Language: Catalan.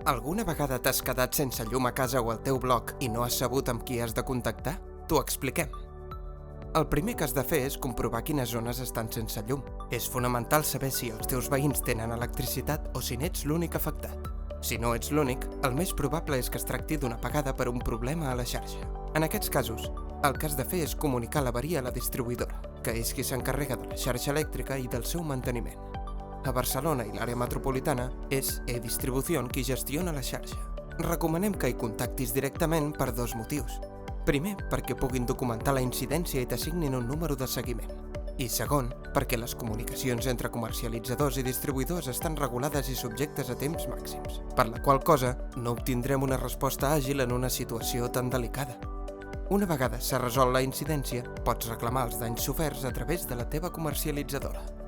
Alguna vegada t'has quedat sense llum a casa o al teu blog i no has sabut amb qui has de contactar? T'ho expliquem. El primer que has de fer és comprovar quines zones estan sense llum. És fonamental saber si els teus veïns tenen electricitat o si n'ets l'únic afectat. Si no ets l'únic, el més probable és que es tracti d'una apagada per un problema a la xarxa. En aquests casos, el que has de fer és comunicar l'avaria a la distribuïdora, que és qui s'encarrega de la xarxa elèctrica i del seu manteniment. A Barcelona i l'àrea metropolitana és E-Distribución qui gestiona la xarxa. Recomanem que hi contactis directament per dos motius. Primer, perquè puguin documentar la incidència i t'assignin un número de seguiment. I segon, perquè les comunicacions entre comercialitzadors i distribuïdors estan regulades i subjectes a temps màxims, per la qual cosa no obtindrem una resposta àgil en una situació tan delicada. Una vegada s'ha resolt la incidència, pots reclamar els danys soferts a través de la teva comercialitzadora.